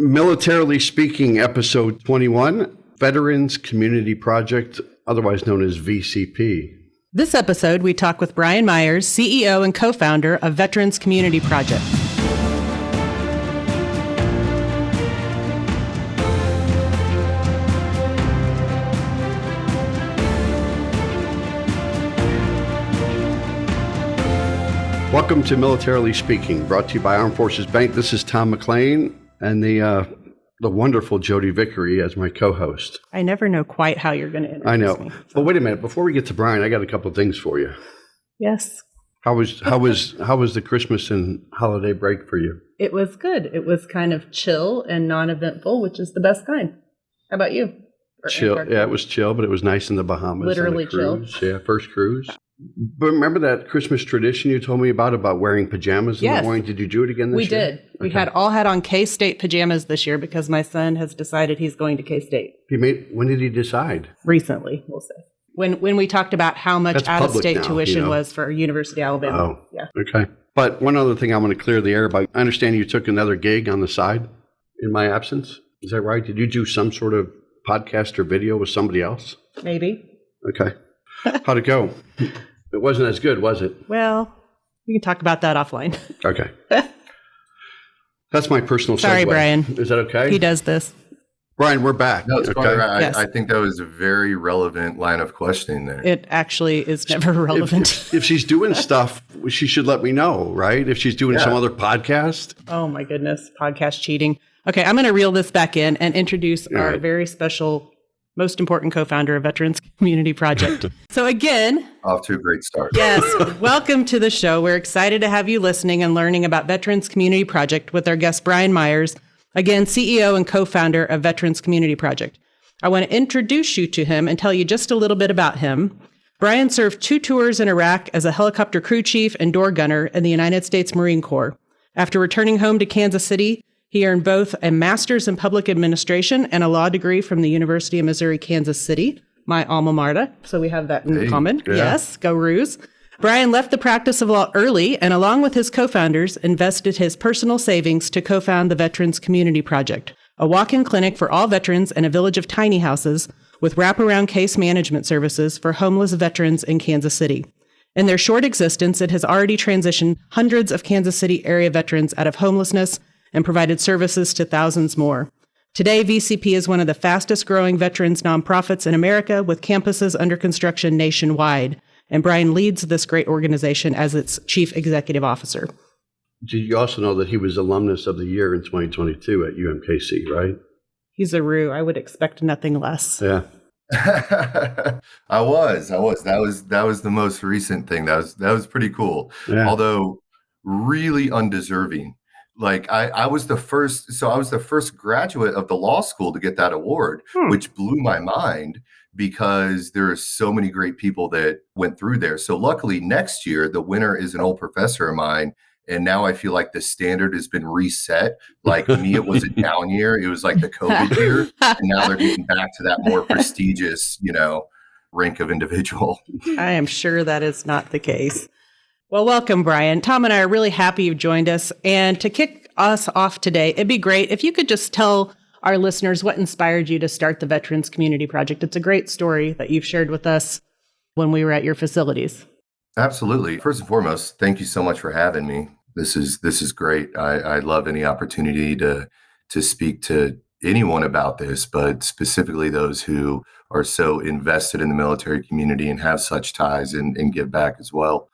Militarily Speaking, episode 21, Veterans Community Project, otherwise known as VCP. This episode, we talk with Bryan Meyer, CEO and co-founder of Veterans Community Project. Welcome to Militarily Speaking, brought to you by Armed Forces Bank. This is Tom McLean and the wonderful Jodi Vickery as my co-host. I never know quite how you're going to introduce me. I know. Me. But wait a minute. Before we get to Bryan, I got a couple of things for you. Yes. How was the Christmas and holiday break for you? It was good. It was kind of chill and non-eventful, which is the best kind. How about you? Chill. Yeah, it was chill, but it was nice in the Bahamas. Literally chill. Yeah, first cruise. But remember that Christmas tradition you told me about wearing pajamas in the morning? Did you do it again this year? We did. We had on K-State pajamas this year because my son has decided he's going to K-State. When did he decide? Recently, we'll say. When we talked about how much out-of-state tuition was for University of Alabama. Oh, yeah. Okay. But one other thing I want to clear the air about. I understand you took another gig on the side in my absence. Is that right? Did you do some sort of podcast or video with somebody else? Maybe. Okay. How'd it go? It wasn't as good, was it? Well, we can talk about that offline. Okay. That's my personal segue. Sorry, Bryan. Is that okay? He does this. Bryan, we're back. No, it's okay? fine. Yes. I think that was a very relevant line of questioning there. It actually is never relevant. If she's doing stuff, she should let me know, right? If she's doing some other podcast. Oh, my goodness. Podcast cheating. Okay, I'm going to reel this back in and introduce our very special, most important co-founder of Veterans Community Project. So again, off to a great start. Yes, welcome to the show. We're excited to have you listening and learning about Veterans Community Project with our guest, Bryan Meyer, again, CEO and co-founder of Veterans Community Project. I want to introduce you to him and tell you just a little bit about him. Bryan served 2 tours in Iraq as a helicopter crew chief and door gunner in the United States Marine Corps. After returning home to Kansas City, he earned both a master's in public administration and a law degree from the University of Missouri, Kansas City, my alma mater. So we have that in common. Yeah. Yes, go Roos. Bryan left the practice of law early and along with his co-founders, invested his personal savings to co-found the Veterans Community Project, a walk-in clinic for all veterans in a village of tiny houses with wraparound case management services for homeless veterans in Kansas City. In their short existence, it has already transitioned hundreds of Kansas City area veterans out of homelessness and provided services to thousands more. Today, VCP is one of the fastest growing veterans nonprofits in America with campuses under construction nationwide. And Bryan leads this great organization as its chief executive officer. Did you also know that he was alumnus of the year in 2022 at UMKC, right? He's a Roo. I would expect nothing less. Yeah. I was. That was the most recent thing. That was pretty cool. Yeah. Although really undeserving. Like I was the first graduate of the law school to get that award, which blew my mind because there are so many great people that went through there. So luckily next year, the winner is an old professor of mine. And now I feel like the standard has been reset. Like me, it was a down year. It was like the COVID year. And now they're getting back to that more prestigious, rank of individual. I am sure that is not the case. Well, welcome, Bryan. Tom and I are really happy you've joined us. And to kick us off today, it'd be great if you could just tell our listeners what inspired you to start the Veterans Community Project. It's a great story that you've shared with us when we were at your facilities. Absolutely. First and foremost, thank you so much for having me. This is great. I love any opportunity to speak to anyone about this, but specifically those who are so invested in the military community and have such ties and give back as well.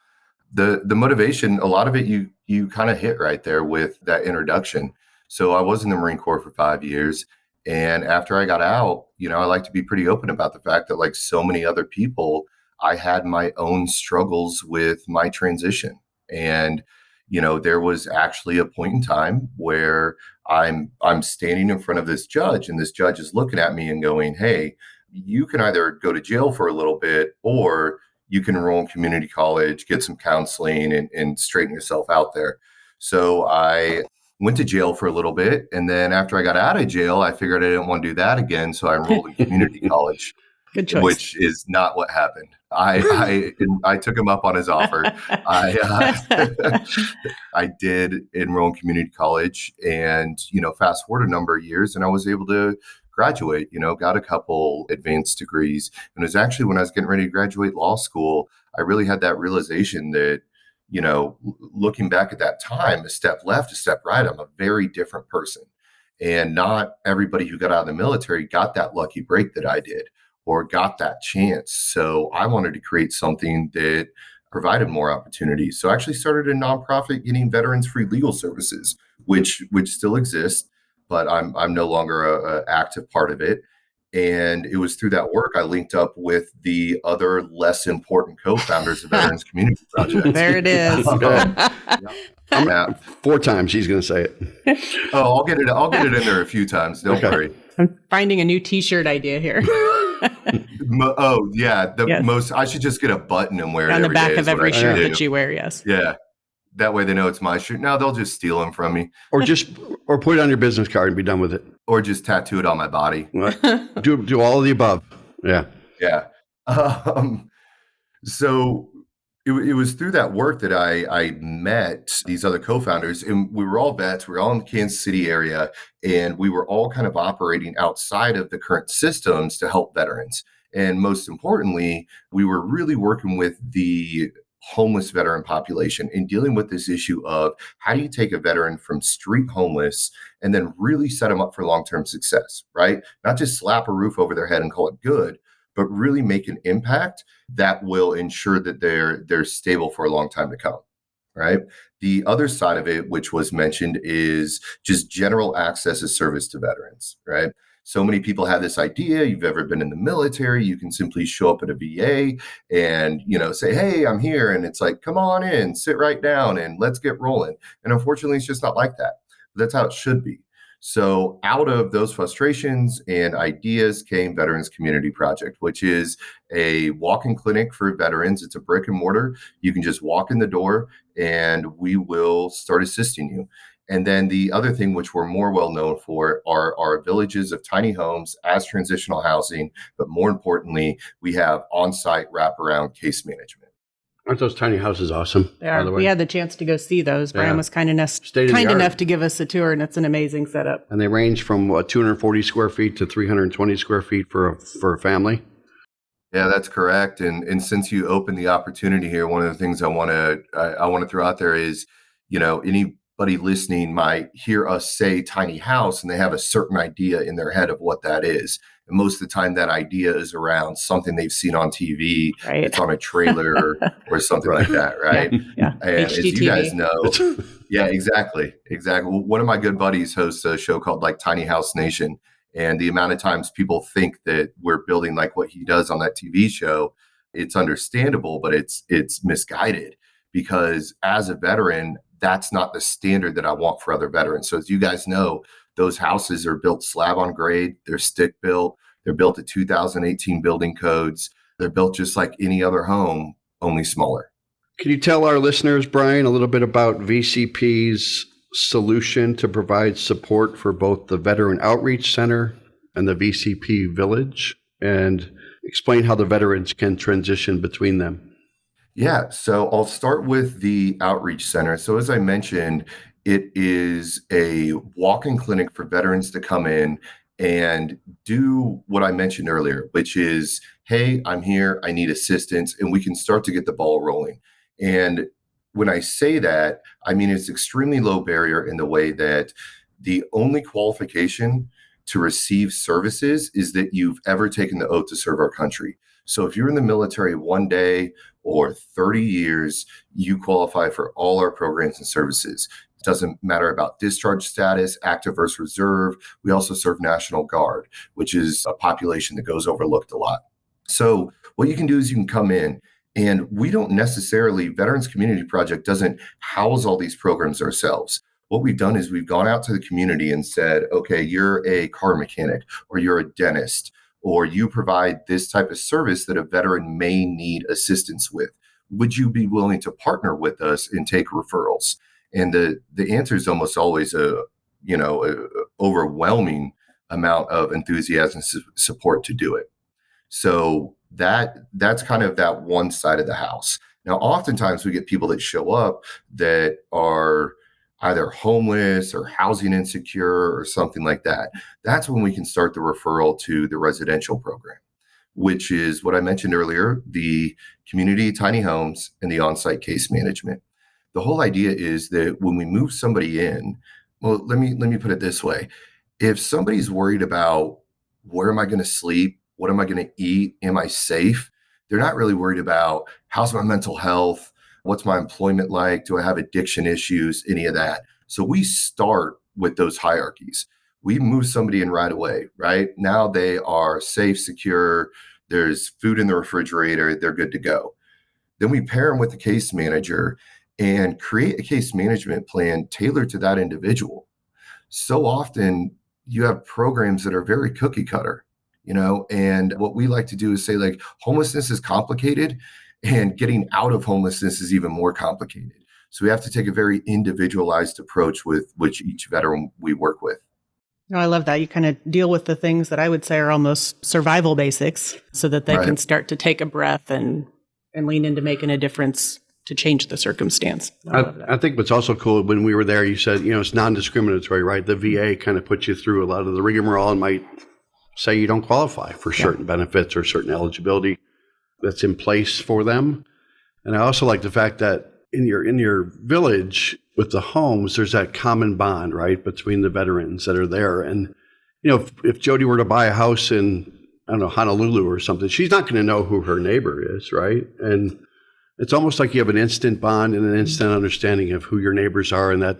The motivation, a lot of it you kind of hit right there with that introduction. So I was in the Marine Corps for 5 years. And after I got out, I like to be pretty open about the fact that like so many other people, I had my own struggles with my transition. And, there was actually a point in time where I'm standing in front of this judge and this judge is looking at me and going, hey, you can either go to jail for a little bit or you can enroll in community college, get some counseling and straighten yourself out there. So I went to jail for a little bit. And then after I got out of jail, I figured I didn't want to do that again. So I enrolled in community college, Good choice. Which is not what happened. I took him up on his offer. I did enroll in community college, and fast forward a number of years, and I was able to graduate. Got a couple advanced degrees, and it was actually when I was getting ready to graduate law school, I really had that realization that looking back at that time, a step left, a step right, I'm a very different person. And not everybody who got out of the military got that lucky break that I did or got that chance. So I wanted to create something that provided more opportunities. So I actually started a nonprofit getting veterans free legal services, which still exists, but I'm no longer a active part of it. And it was through that work I linked up with the other less important co-founders of Veterans Community Project. There it is. Yeah. 4 times he's going to say it. Oh, I'll get it in there a few times. Don't worry. I'm finding a new T-shirt idea here. Oh yeah, Yes. I should just get a button and wear it On the every back day of is what every I should shirt do. that you wear, yes. Yeah, that way they know it's my shirt. No, they'll just steal them from me, Or put it on your business card and be done with it. or just tattoo it on my body. Do all of the above. Yeah. Yeah. So it was through that work that I met these other co-founders, and we were all vets. We were all in the Kansas City area, and we were all kind of operating outside of the current systems to help veterans. And most importantly, we were really working with the homeless veteran population and dealing with this issue of how do you take a veteran from street homeless and then really set them up for long-term success, right? Not just slap a roof over their head and call it good, but really make an impact that will ensure that they're stable for a long time to come, right? The other side of it, which was mentioned, is just general access of service to veterans, right? So many people have this idea, you've ever been in the military, you can simply show up at a VA and, say, hey, I'm here. And it's like, come on in, sit right down and let's get rolling. And unfortunately, it's just not like that. That's how it should be. So out of those frustrations and ideas came Veterans Community Project, which is a walk-in clinic for veterans. It's a brick and mortar. You can just walk in the door and we will start assisting you. And then the other thing, which we're more well known for, are our villages of tiny homes as transitional housing. But more importantly, we have on-site wraparound case management. Aren't those tiny houses awesome? By the way? We had the chance to go see those. Brian was kind enough to give us a tour, and it's an amazing setup. And they range from 240 square feet to 320 square feet for a family. Yeah, that's correct. And since you opened the opportunity here, one of the things I want to throw out there is, anybody listening might hear us say tiny house and they have a certain idea in their head of what that is. And most of the time that idea is around something they've seen on TV. Right. It's on a trailer or something like that, right? Yeah. And HGTV. as you guys know, yeah, exactly. One of my good buddies hosts a show called Tiny House Nation. And the amount of times people think that we're building like what he does on that TV show, it's understandable, but it's misguided, because as a veteran, that's not the standard that I want for other veterans. So as you guys know, those houses are built slab on grade, they're stick built, they're built to 2018 building codes. They're built just like any other home, only smaller. Can you tell our listeners, Brian, a little bit about VCP's solution to provide support for both the Veteran Outreach Center and the VCP Village, and explain how the veterans can transition between them? Yeah, so I'll start with the Outreach Center. So as I mentioned, it is a walk-in clinic for veterans to come in and do what I mentioned earlier, which is, hey, I'm here, I need assistance, and we can start to get the ball rolling. And when I say that, I mean it's extremely low barrier in the way that the only qualification to receive services is that you've ever taken the oath to serve our country. So if you're in the military 1 day or 30 years, you qualify for all our programs and services. It doesn't matter about discharge status, active versus reserve. We also serve National Guard, which is a population that goes overlooked a lot. So what you can do is you can come in, and we don't necessarily, Veterans Community Project doesn't house all these programs ourselves. What we've done is we've gone out to the community and said, okay, you're a car mechanic, or you're a dentist, or you provide this type of service that a veteran may need assistance with. Would you be willing to partner with us and take referrals? And the answer is almost always a overwhelming amount of enthusiasm and support to do it. So that's kind of that one side of the house. Now, oftentimes we get people that show up that are either homeless or housing insecure or something like that. That's when we can start the referral to the residential program, which is what I mentioned earlier, the community tiny homes and the on-site case management. The whole idea is that when we move somebody in, well, let me put it this way. If somebody's worried about where am I going to sleep? What am I going to eat? Am I safe? They're not really worried about how's my mental health? What's my employment like? Do I have addiction issues? Any of that. So we start with those hierarchies. We move somebody in right away, right? Now they are safe, secure. There's food in the refrigerator. They're good to go. Then we pair them with the case manager and create a case management plan tailored to that individual. So often you have programs that are very cookie cutter, and what we like to do is say, like, homelessness is complicated and getting out of homelessness is even more complicated. So we have to take a very individualized approach with which each veteran we work with. Oh, I love that. You kind of deal with the things that I would say are almost survival basics so that they Right. can start to take a breath and lean into making a difference to change the circumstance. I think what's also cool, when we were there, you said, it's non-discriminatory, right? The VA kind of puts you through a lot of the rigmarole and might say you don't qualify for certain benefits or certain eligibility that's in place for them. And I also like the fact that in your village with the homes, there's that common bond, right, between the veterans that are there. And, if Jodi were to buy a house in, I don't know, Honolulu or something, she's not going to know who her neighbor is, right? And it's almost like you have an instant bond and an instant understanding of who your neighbors are, and that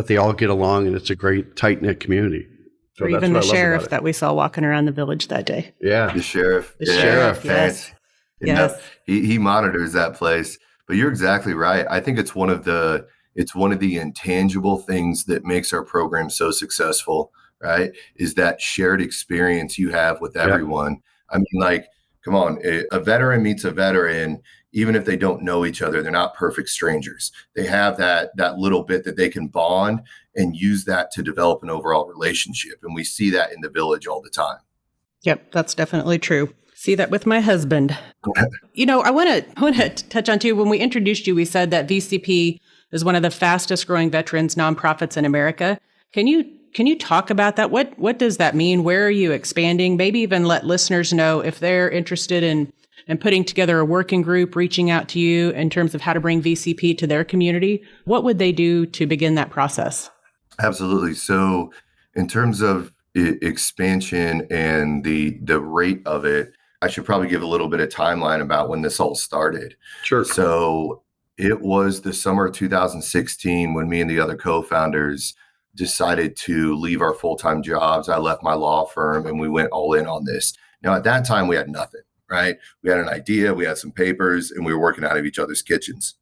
they all get along, and it's a great tight-knit community. So or even the sheriff that we saw walking around the village that day. Yeah. The sheriff. The sheriff, Yes. Yes. He monitors that place. But you're exactly right. I think it's one of the intangible things that makes our program so successful, right? Is that shared experience you have with everyone. I mean, like, come on, a veteran meets a veteran, even if they don't know each other, they're not perfect strangers. They have that little bit that they can bond and use that to develop an overall relationship. And we see that in the village all the time. Yep, that's definitely true. See that with my husband. I want to touch on too, when we introduced you, we said that VCP is one of the fastest growing veterans nonprofits in America. Can you talk about that? What does that mean? Where are you expanding? Maybe even let listeners know if they're interested in putting together a working group, reaching out to you in terms of how to bring VCP to their community. What would they do to begin that process? Absolutely. So in terms of expansion and the rate of it, I should probably give a little bit of timeline about when this all started. Sure. So it was the summer of 2016 when me and the other co-founders decided to leave our full-time jobs. I left my law firm and we went all in on this. Now, at that time, we had nothing, right? We had an idea, we had some papers, and we were working out of each other's kitchens.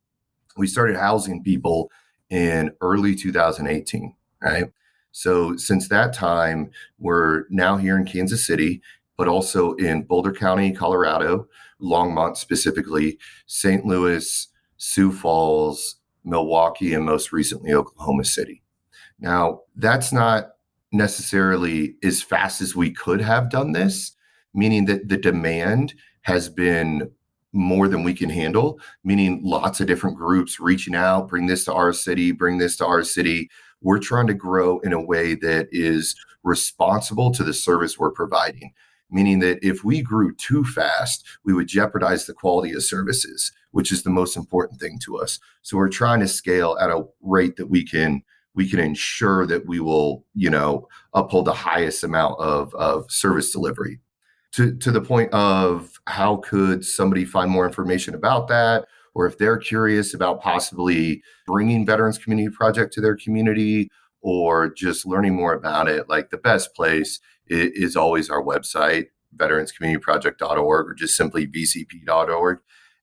We started housing people in early 2018, right? So since that time, we're now here in Kansas City, but also in Boulder County, Colorado, Longmont specifically, St. Louis, Sioux Falls, Milwaukee, and most recently, Oklahoma City. Now, that's not necessarily as fast as we could have done this, meaning that the demand has been more than we can handle, meaning lots of different groups reaching out, bring this to our city, bring this to our city. We're trying to grow in a way that is responsible to the service we're providing, meaning that if we grew too fast, we would jeopardize the quality of services, which is the most important thing to us. So we're trying to scale at a rate that we can ensure that we will, uphold the highest amount of service delivery. To the point of how could somebody find more information about that, or if they're curious about possibly bringing Veterans Community Project to their community, or just learning more about it, like the best place is always our website, veteranscommunityproject.org, or just simply vcp.org.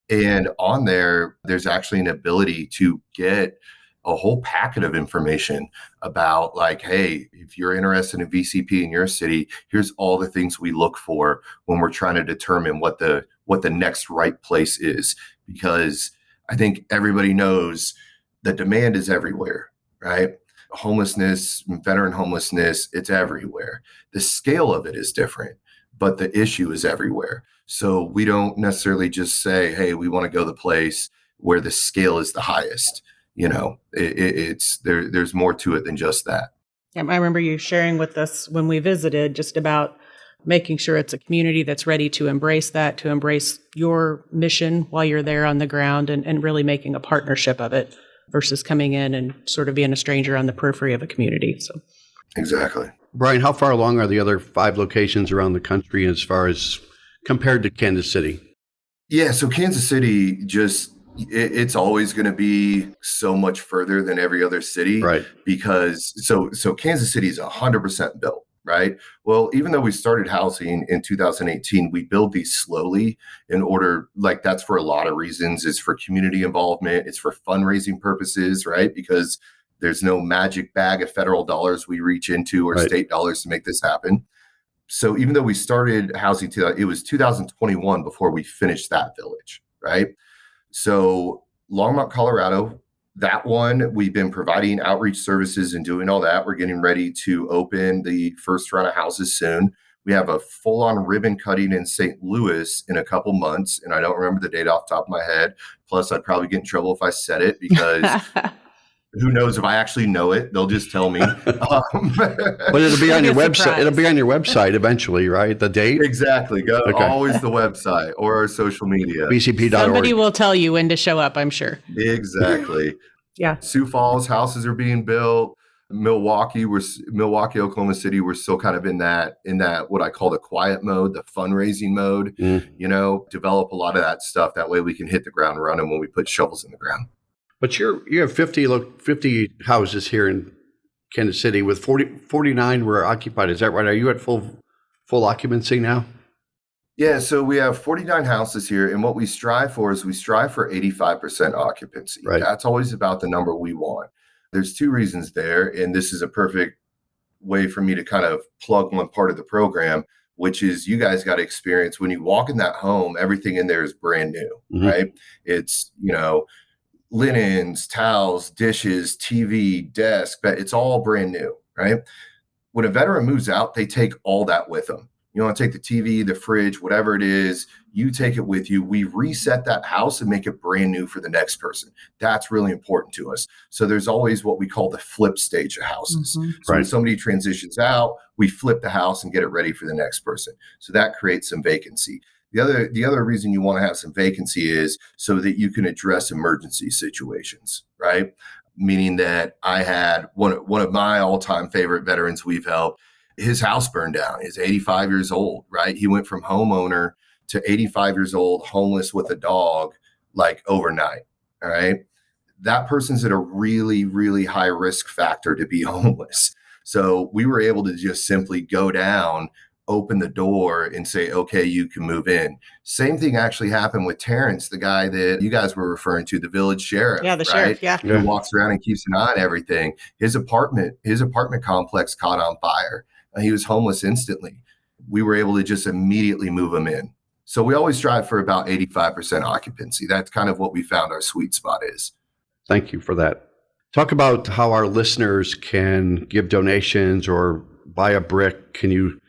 And on there, there's actually an ability to get a whole packet of information about, like, hey, if you're interested in VCP in your city, here's all the things we look for when we're trying to determine what the next right place is. Because I think everybody knows the demand is everywhere, right? Homelessness, veteran homelessness, it's everywhere. The scale of it is different. but the issue is everywhere. So we don't necessarily just say, hey, we want to go the place where the scale is the highest. There's more to it than just that. I remember you sharing with us when we visited just about making sure it's a community that's ready to embrace that, to embrace your mission while you're there on the ground, and really making a partnership of it versus coming in and sort of being a stranger on the periphery of a community. So exactly. Bryan, how far along are the other 5 locations around the country as far as compared to Kansas City? Yeah, so Kansas City it's always going to be so much further than every other city, right? Because so Kansas City is 100% built, right? Well, even though we started housing in 2018, we build these slowly in order, like that's for a lot of reasons. It's for community involvement, it's for fundraising purposes, right? Because there's no magic bag of federal dollars we reach into or state dollars to make this happen. So even though we started housing, it was 2021 before we finished that village, right? So Longmont, Colorado, that one, we've been providing outreach services and doing all that. We're getting ready to open the first round of houses soon. We have a full-on ribbon cutting in St. Louis in a couple months, and I don't remember the date off the top of my head. Plus, I'd probably get in trouble if I said it because who knows if I actually know it? They'll just tell me. But it'll be on your website. Surprise. It'll be on your website eventually, right? The date? Exactly. Always the website or our social media. VCP.org. somebody will tell you when to show up, I'm sure. Exactly. Yeah. Sioux Falls, houses are being built. Milwaukee, Oklahoma City, we're still kind of in that what I call the quiet mode, the fundraising mode. Develop a lot of that stuff. That way we can hit the ground running when we put shovels in the ground. But you have 50 houses here in Kansas City with 49 were occupied. Is that right? Are you at full occupancy now? Yeah, so we have 49 houses here, and what we strive for is 85% occupancy. Right. That's always about the number we want. There's 2 reasons there, and this is a perfect way for me to kind of plug one part of the program, which is you guys got to experience when you walk in that home, everything in there is brand new, right? It's, linens, towels, dishes, TV, desk, but it's all brand new, right? When a veteran moves out, they take all that with them. You want to take the TV, the fridge, whatever it is, you take it with you. We reset that house and make it brand new for the next person. That's really important to us. So there's always what we call the flip stage of houses. So when somebody transitions out, we flip the house and get it ready for the next person. So that creates some vacancy. The other reason you want to have some vacancy is so that you can address emergency situations, right? Meaning that I had one of my all-time favorite veterans we've helped. His house burned down. He's 85 years old, right? He went from homeowner to 85 years old, homeless with a dog, like overnight, all right? That person's at a really, really high risk factor to be homeless. So we were able to just simply go down, open the door and say, okay, you can move in. Same thing actually happened with Terrence, the guy that you guys were referring to, the village sheriff. Yeah, the sheriff, yeah. Who walks around and keeps an eye on everything. His apartment complex caught on fire. He was homeless instantly. We were able to just immediately move him in. So we always strive for about 85% occupancy. That's kind of what we found our sweet spot is. Thank you for that. Talk about how our listeners can give donations or buy a brick. Can you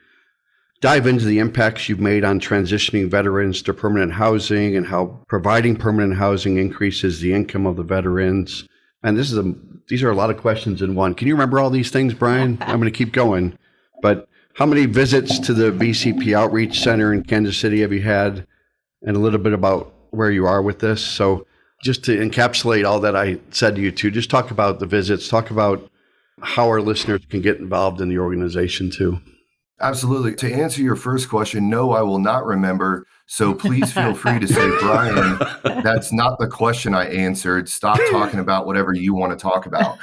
dive into the impacts you've made on transitioning veterans to permanent housing and how providing permanent housing increases the income of the veterans? And these are a lot of questions in one. Can you remember all these things, Bryan? I'm going to keep going. But how many visits to the VCP Outreach Center in Kansas City have you had? And a little bit about where you are with this. So just to encapsulate all that I said to you two, just talk about the visits, talk about how our listeners can get involved in the organization too. Absolutely. To answer your first question, no, I will not remember. So please feel free to say, Bryan, that's not the question I answered. Stop talking about whatever you want to talk about.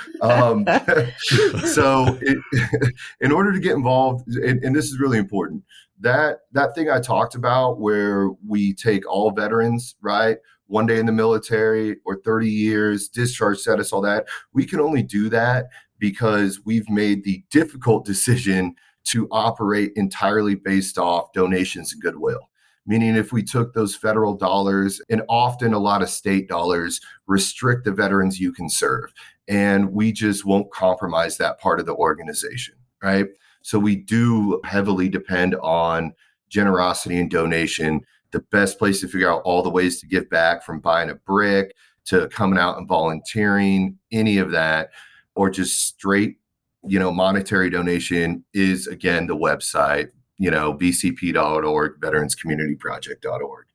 In order to get involved, and this is really important, that thing I talked about where we take all veterans, right? 1 day in the military or 30 years, discharge status, all that. We can only do that because we've made the difficult decision to operate entirely based off donations and goodwill. Meaning if we took those federal dollars and often a lot of state dollars, restrict the veterans you can serve. And we just won't compromise that part of the organization, right? So we do heavily depend on generosity and donation. The best place to figure out all the ways to give back, from buying a brick to coming out and volunteering, any of that, or just straight, monetary donation, is, again, the website, vcp.org, veteranscommunityproject.org.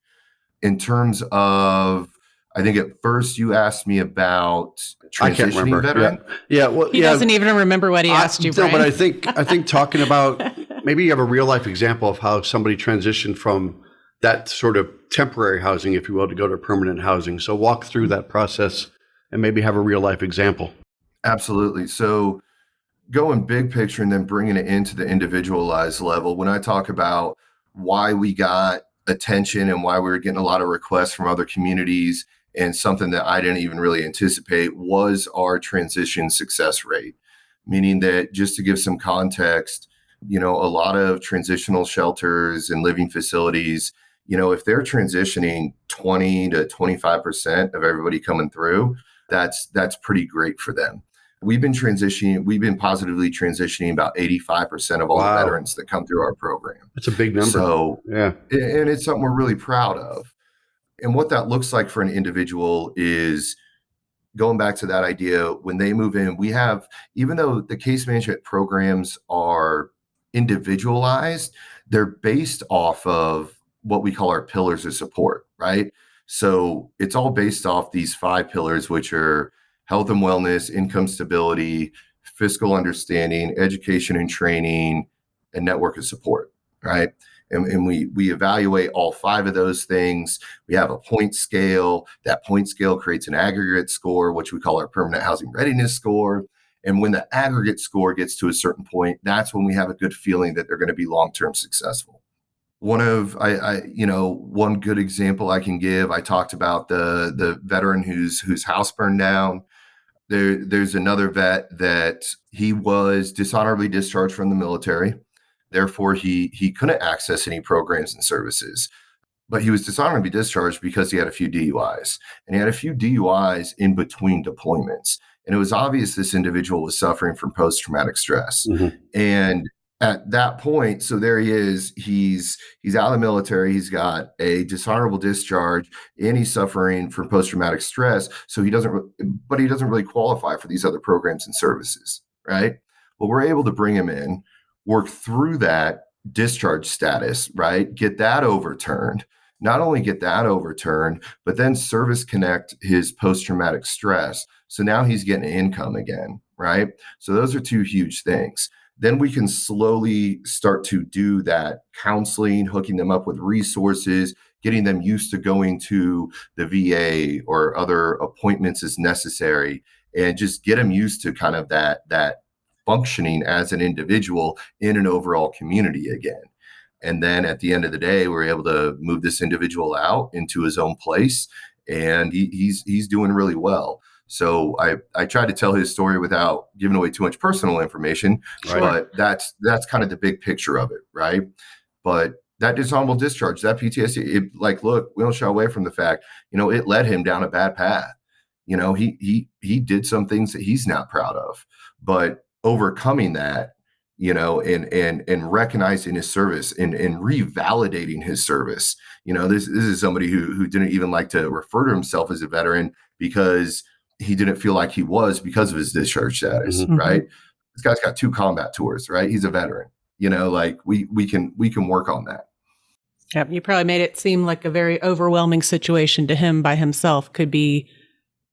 In terms of, I think at first you asked me about I can't transitioning remember. veteran. Yeah. Well, He doesn't even remember what he asked you, Bryan. No, but I think talking about, maybe you have a real life example of how somebody transitioned from that sort of temporary housing, if you will, to go to permanent housing. So walk through that process and maybe have a real life example. Absolutely. So going big picture and then bringing it into the individualized level, when I talk about why we got attention and why we were getting a lot of requests from other communities, and something that I didn't even really anticipate was our transition success rate. Meaning that, just to give some context, a lot of transitional shelters and living facilities, if they're transitioning 20 to 25% of everybody coming through, that's pretty great for them. We've been positively transitioning about 85% of all the veterans that come through our program. That's a big number. So, yeah. And it's something we're really proud of. And what that looks like for an individual is, going back to that idea, when they move in, we have, even though the case management programs are individualized, they're based off of what we call our pillars of support, right? So it's all based off these 5 pillars, which are health and wellness, income stability, fiscal understanding, education and training, and network of support, right? And we evaluate all 5 of those things. We have a point scale. That point scale creates an aggregate score, which we call our permanent housing readiness score. And when the aggregate score gets to a certain point, that's when we have a good feeling that they're going to be long-term successful. One good example I can give, I talked about the veteran whose house burned down. There's another vet that he was dishonorably discharged from the military. Therefore, he couldn't access any programs and services. But he was dishonorably discharged because he had a few DUIs. And he had a few DUIs in between deployments. And it was obvious this individual was suffering from post-traumatic stress. Mm-hmm. And at that point, so there he is, he's out of the military, he's got a dishonorable discharge, and he's suffering from post-traumatic stress. So he doesn't really qualify for these other programs and services, right? Well, we're able to bring him in, work through that discharge status, right? Get that overturned. Not only get that overturned, but then service connect his post-traumatic stress. So now he's getting income again, right? So those are 2 huge things. Then we can slowly start to do that counseling, hooking them up with resources, getting them used to going to the VA or other appointments as necessary, and just get them used to kind of that functioning as an individual in an overall community again. And then at the end of the day, we're able to move this individual out into his own place, and he's doing really well. So I tried to tell his story without giving away too much personal information, Right. But that's kind of the big picture of it, right? But that dishonorable discharge, that PTSD, look, we don't shy away from the fact, it led him down a bad path. He did some things that he's not proud of, but overcoming that, and recognizing his service and revalidating his service. This is somebody who didn't even like to refer to himself as a veteran because he didn't feel like he was because of his discharge status, Mm-hmm. right? This guy's got 2 combat tours, right? He's a veteran. We can work on that. Yep, you probably made it seem like a very overwhelming situation to him by himself could be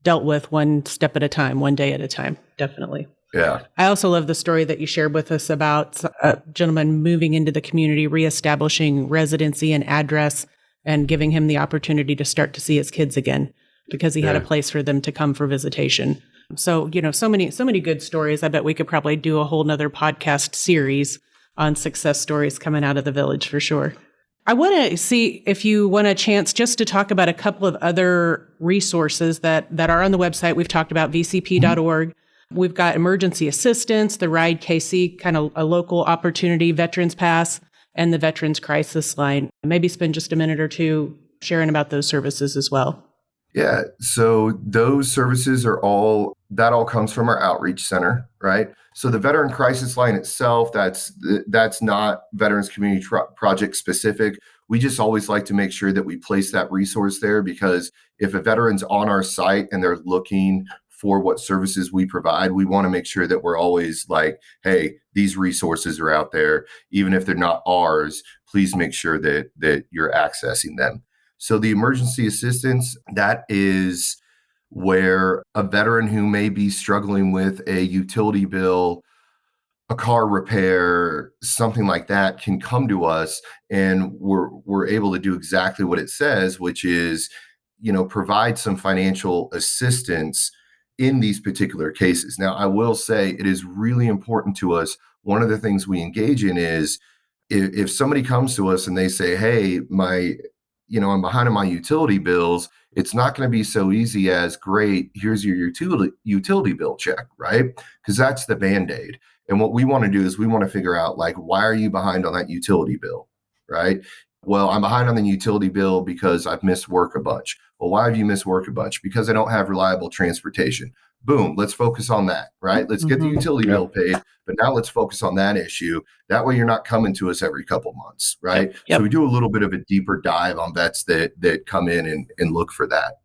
dealt with one step at a time, one day at a time. Definitely. Yeah. I also love the story that you shared with us about a gentleman moving into the community, reestablishing residency and address, and giving him the opportunity to start to see his kids again because he had a place for them to come for visitation. So, so many good stories. I bet we could probably do a whole nother podcast series on success stories coming out of the village for sure. I want to see if you want a chance just to talk about a couple of other resources that are on the website. We've talked about vcp.org. We've got emergency assistance, the Ride KC, kind of a local opportunity, Veterans Pass, and the Veterans Crisis Line. Maybe spend just a minute or 2 sharing about those services as well. Yeah. So those services are all that all comes from our outreach center, right? So the Veteran Crisis Line itself, that's not Veterans Community Project specific. We just always like to make sure that we place that resource there, because if a veteran's on our site and they're looking for what services we provide, we want to make sure that we're always like, hey, these resources are out there. Even if they're not ours, please make sure that you're accessing them. So the emergency assistance, that is where a veteran who may be struggling with a utility bill, a car repair, something like that, can come to us, and we're able to do exactly what it says, which is, provide some financial assistance in these particular cases. Now, I will say it is really important to us. One of the things we engage in is if somebody comes to us and they say, hey, I'm behind on my utility bills, it's not going to be so easy as, great, here's your utility bill check, right? Because that's the Band-Aid. And what we want to do is we want to figure out, like, why are you behind on that utility bill, right? Well, I'm behind on the utility bill because I've missed work a bunch. Well, why have you missed work a bunch? Because I don't have reliable transportation. Boom, let's focus on that, right? Let's get the utility bill paid, but now let's focus on that issue. That way you're not coming to us every couple months, right? Yep. So we do a little bit of a deeper dive on vets that come in and look for that.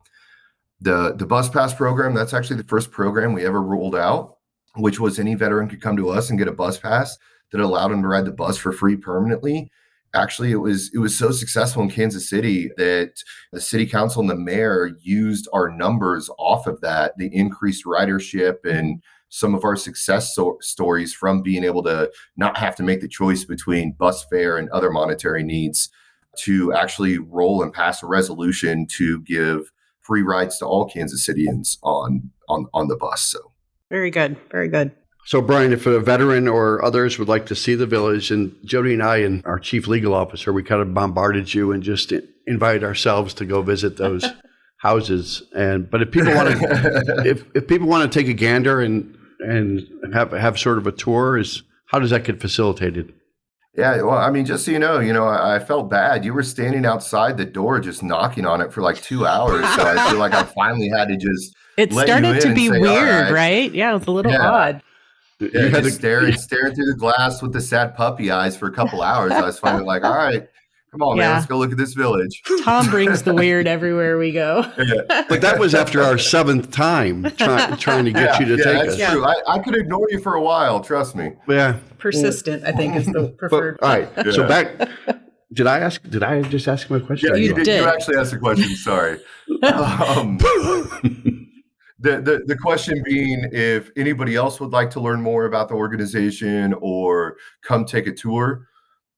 The Bus Pass program, that's actually the first program we ever rolled out, which was any veteran could come to us and get a bus pass that allowed them to ride the bus for free permanently. Actually, it was so successful in Kansas City that the city council and the mayor used our numbers off of that, the increased ridership and some of our success stories from being able to not have to make the choice between bus fare and other monetary needs, to actually roll and pass a resolution to give free rides to all Kansas Cityans on the bus. So very good. Very good. So, Bryan, if a veteran or others would like to see the village, and Jodi and I and our chief legal officer, we kind of bombarded you and just invited ourselves to go visit those houses. But if people want to, if people want to take a gander and have sort of a tour, how does that get facilitated? Yeah, well, I mean, just so you know, I felt bad. You were standing outside the door just knocking on it for like 2 hours. So I feel like I finally had to just It started to be weird, right? Yeah, it was a little odd. Yeah, you had to staring through the glass with the sad puppy eyes for a couple hours. I was finally like, all right, come on, man, let's go look at this village. Tom brings the weird everywhere we go. But that was after our 7th time trying to get you to take us. That's true. I could ignore you for a while, trust me. Yeah. Persistent, I think, is the preferred. All right. So back, did I just ask him a question? Yeah, you did. You actually asked a question, sorry. The question being, if anybody else would like to learn more about the organization or come take a tour,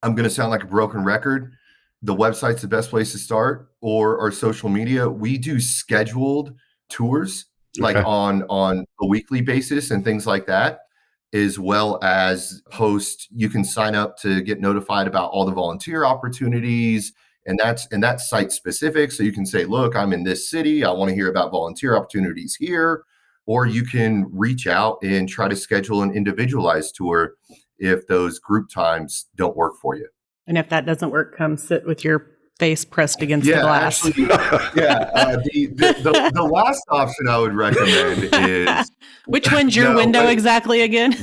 I'm going to sound like a broken record. The website's the best place to start, or our social media. We do scheduled tours, like on a weekly basis and things like that, as well as you can sign up to get notified about all the volunteer opportunities. And that's site specific. So you can say, look, I'm in this city, I want to hear about volunteer opportunities here. Or you can reach out and try to schedule an individualized tour if those group times don't work for you. And if that doesn't work, come sit with your face pressed against the glass. Actually, the last option I would recommend is... Which one's your window exactly again?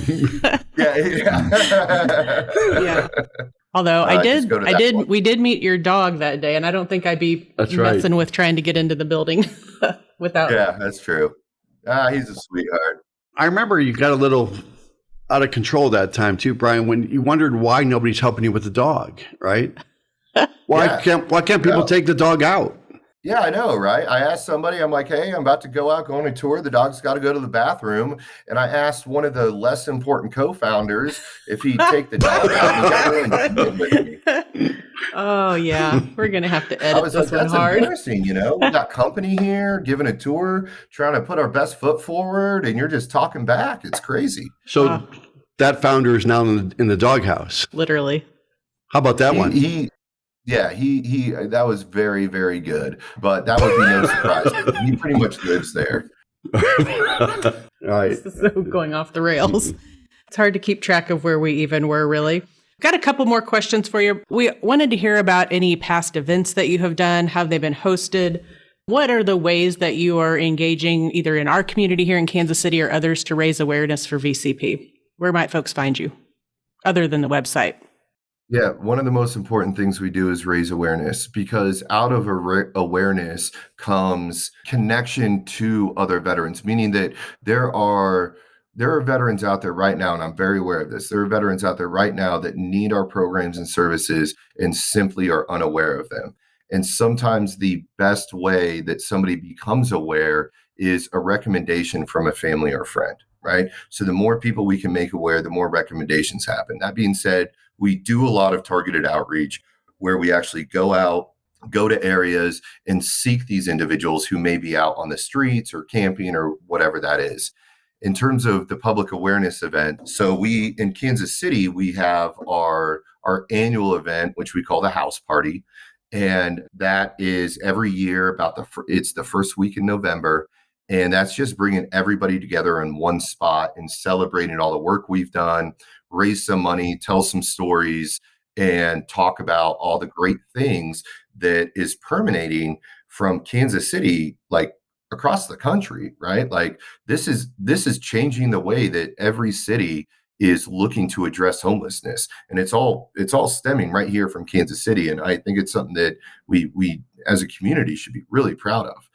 Yeah. Although we did meet your dog that day, and I don't think I'd be messing with trying to get into the building without. Yeah, that's true. He's a sweetheart. I remember you got a little out of control that time too, Bryan, when you wondered why nobody's helping you with the dog, right? Why can't people take the dog out? Yeah, I know, right? I asked somebody, I'm like, hey, I'm about to go out, go on a tour. The dog's got to go to the bathroom. And I asked one of the less important co-founders if he'd take the dog out. Oh, yeah. We're going to have to edit this one hard. That's embarrassing, We got company here, giving a tour, trying to put our best foot forward, and you're just talking back. It's crazy. So that founder is now in the doghouse. Literally. How about that one? He that was very, very good, but that would be no surprise. He pretty much lives there. All right. This is so going off the rails. It's hard to keep track of where we even were, really. Got a couple more questions for you. We wanted to hear about any past events that you have done. Have they been hosted? What are the ways that you are engaging either in our community here in Kansas City or others to raise awareness for VCP? Where might folks find you other than the website? Yeah, one of the most important things we do is raise awareness, because out of awareness comes connection to other veterans, meaning that there are veterans out there right now, and I'm very aware of this. There are veterans out there right now that need our programs and services and simply are unaware of them. And sometimes the best way that somebody becomes aware is a recommendation from a family or friend, right? So the more people we can make aware, the more recommendations happen. That being said, we do a lot of targeted outreach where we actually go to areas and seek these individuals who may be out on the streets or camping or whatever that is. In terms of the public awareness event, so we in Kansas City, we have our annual event, which we call the House Party. And that is every year it's the first week in November. And that's just bringing everybody together in one spot and celebrating all the work we've done, raise some money, tell some stories, and talk about all the great things that is permeating from Kansas City, like across the country, right? Like this is changing the way that every city is looking to address homelessness. And it's all stemming right here from Kansas City. And I think it's something that we as a community should be really proud of.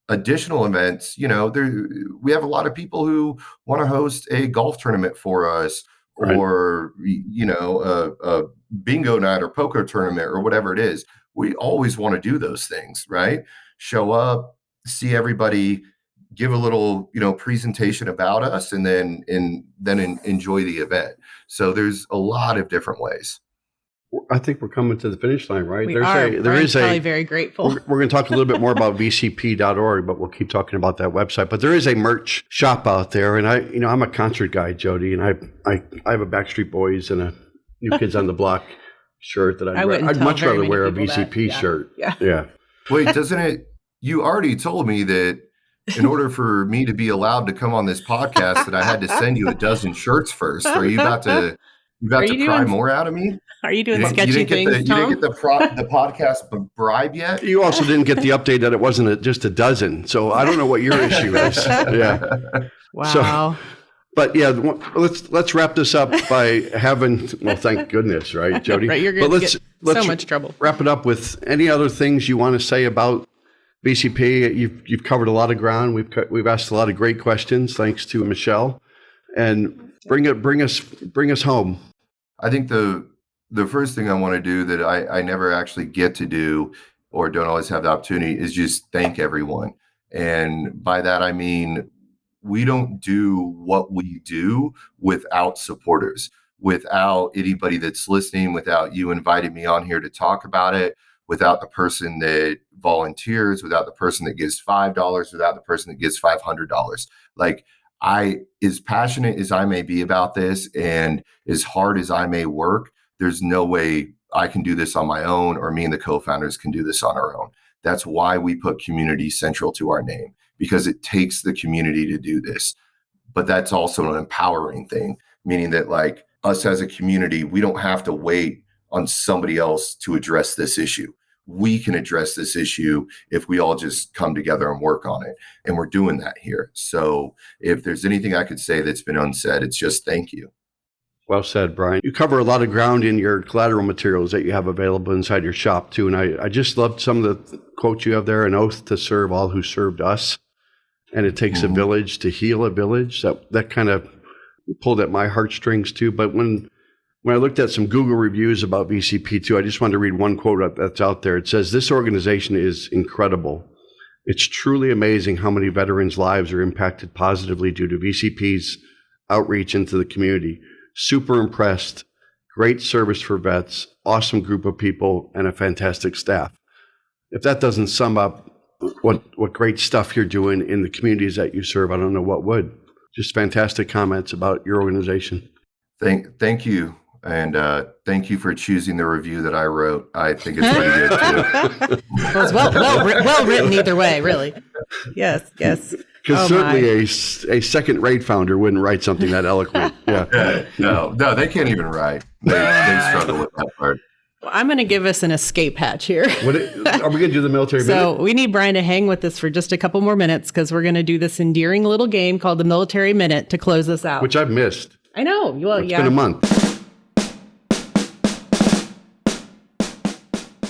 Additional events, we have a lot of people who want to host a golf tournament for us, right, or a bingo night or poker tournament or whatever it is. We always want to do those things, right? Show up, see everybody, give a little presentation about us, and then enjoy the event. So there's a lot of different ways. I think we're coming to the finish line, right? Brian's probably very grateful. We're going to talk a little bit more about vcp.org, but we'll keep talking about that website. But there is a merch shop out there, and I'm a concert guy, Jodi, and I have a Backstreet Boys and a New Kids on the Block shirt that I'd much rather wear a VCP shirt. Yeah. Wait, doesn't it? You already told me that in order for me to be allowed to come on this podcast, that I had to send you a dozen shirts first. Are you about to pry more out of me? Are you doing sketchy things, Tom? You didn't get the podcast bribe yet? You also didn't get the update that it wasn't just a dozen. So I don't know what your issue is. Yeah. Wow. But yeah, let's wrap this up by having, well, thank goodness, right, Jodi? Right, you're going to get so much trouble. Wrap it up with any other things you want to say about VCP. You've covered a lot of ground. We've asked a lot of great questions, thanks to Michelle, and bring us home. I think the first thing I want to do that I never actually get to do or don't always have the opportunity is just thank everyone. And by that, I mean, we don't do what we do without supporters, without anybody that's listening, without you inviting me on here to talk about it, without the person that volunteers, without the person that gives $5, without the person that gives $500. Like, as passionate as I may be about this and as hard as I may work, there's no way I can do this on my own, or me and the co-founders can do this on our own. That's why we put community central to our name, because it takes the community to do this. But that's also an empowering thing, meaning that like us as a community, we don't have to wait on somebody else to address this issue. We can address this issue if we all just come together and work on it. And we're doing that here. So if there's anything I could say that's been unsaid, it's just thank you. Well said, Bryan. You cover a lot of ground in your collateral materials that you have available inside your shop too. And I just loved some of the quotes you have there: an oath to serve all who served us. And it takes a village to heal a village. That kind of pulled at my heartstrings too. But when I looked at some Google reviews about VCP too, I just wanted to read one quote that's out there. It says, "This organization is incredible. It's truly amazing how many veterans' lives are impacted positively due to VCP's outreach into the community. Super impressed. Great service for vets, awesome group of people, and a fantastic staff." If that doesn't sum up what great stuff you're doing in the communities that you serve, I don't know what would. Just fantastic comments about your organization. Thank you. And thank you for choosing the review that I wrote. I think it's pretty good too. Well, it's well written either way, really. Yes. Because certainly a second-rate founder wouldn't write something that eloquent. Yeah. No, they can't even write. They struggle with that part. I'm going to give us an escape hatch here. Are we going to do the military So minute? we need Bryan to hang with us for just a couple more minutes because we're going to do this endearing little game called the Military Minute to close us out. Which I've missed. I know. Well, It's been a month.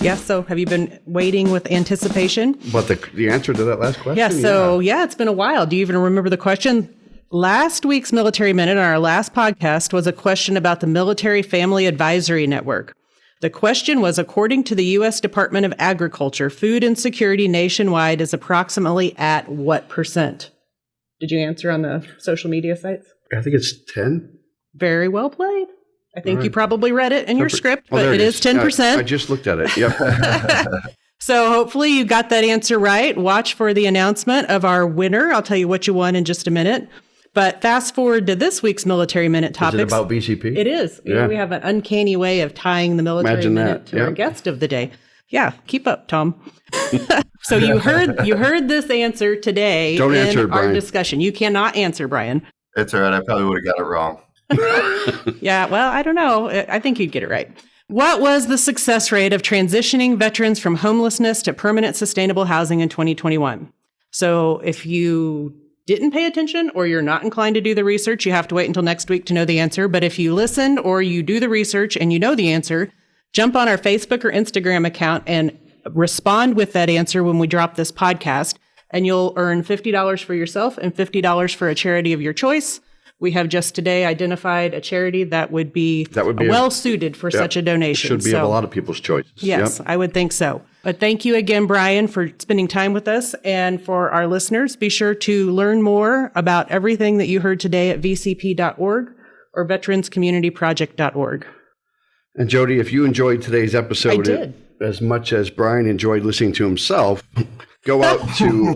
Yeah. So have you been waiting with anticipation? But the answer to that last question? Yeah. So yeah, it's been a while. Do you even remember the question? Last week's Military Minute on our last podcast was a question about the Military Family Advisory Network. The question was, according to the U.S. Department of Agriculture, food insecurity nationwide is approximately at what percent? Did you answer on the social media sites? I think it's 10. Very well played. I think you probably read it in your script, but there it is 10%. I just looked at it. Yep. So hopefully you got that answer right. Watch for the announcement of our winner. I'll tell you what you won in just a minute. But fast forward to this week's Military Minute topics. Is it about VCP? It is. Yeah. We have an uncanny way of tying the Military Minute to our guest of the day. Yeah, keep up, Tom. So you heard this answer today Don't answer it, our Bryan. discussion. You cannot answer, Bryan. It's all right. I probably would have got it wrong. Yeah, well, I don't know. I think you'd get it right. What was the success rate of transitioning veterans from homelessness to permanent sustainable housing in 2021? So if you didn't pay attention or you're not inclined to do the research, you have to wait until next week to know the answer. But if you listened or you do the research and you know the answer, jump on our Facebook or Instagram account and respond with that answer when we drop this podcast, and you'll earn $50 for yourself and $50 for a charity of your choice. We have just today identified a charity that would be well suited for such a donation. Should be of a lot of people's choices. Yes, I would think so. But thank you again, Bryan, for spending time with us. And for our listeners, be sure to learn more about everything that you heard today at vcp.org or veteranscommunityproject.org. And Jodi, if you enjoyed today's episode I did. as much as Bryan enjoyed listening to himself, go out to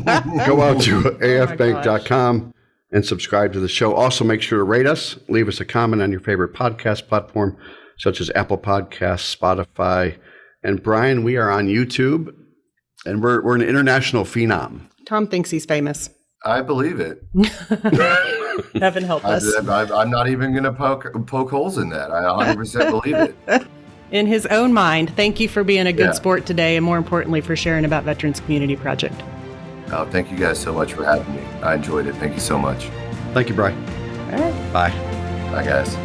afbank.com and subscribe to the show. Also, make sure to rate us. Leave us a comment on your favorite podcast platform, such as Apple Podcasts, Spotify. And Bryan, we are on YouTube, and we're an international phenom. Tom thinks he's famous. I believe it. Heaven help us. I'm not even going to poke holes in that. I 100% believe it. In his own mind, thank you for being a good sport today, and more importantly, for sharing about Veterans Community Project. Oh, thank you guys so much for having me. I enjoyed it. Thank you so much. Thank you, Bryan. All right. Bye. Bye, guys.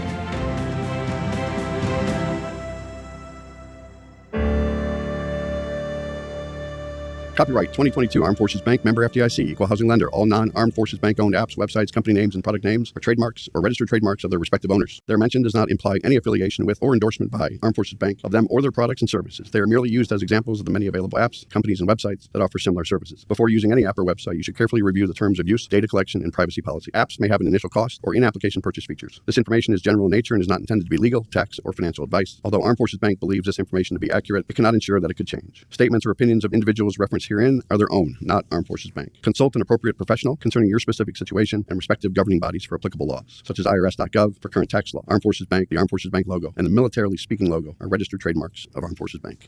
Copyright 2022 Armed Forces Bank, member FDIC, equal housing lender. All non-Armed Forces Bank owned apps, websites, company names, and product names are trademarks or registered trademarks of their respective owners. Their mention does not imply any affiliation with or endorsement by Armed Forces Bank of them or their products and services. They are merely used as examples of the many available apps, companies, and websites that offer similar services. Before using any app or website, you should carefully review the terms of use, data collection, and privacy policy. Apps may have an initial cost or in-application purchase features. This information is general in nature and is not intended to be legal, tax, or financial advice. Although Armed Forces Bank believes this information to be accurate, it cannot ensure that it could change. Statements or opinions of individuals referenced herein are their own, not Armed Forces Bank. Consult an appropriate professional concerning your specific situation and respective governing bodies for applicable laws, such as IRS.gov for current tax law. Armed Forces Bank, the Armed Forces Bank logo, and the Militarily Speaking logo are registered trademarks of Armed Forces Bank.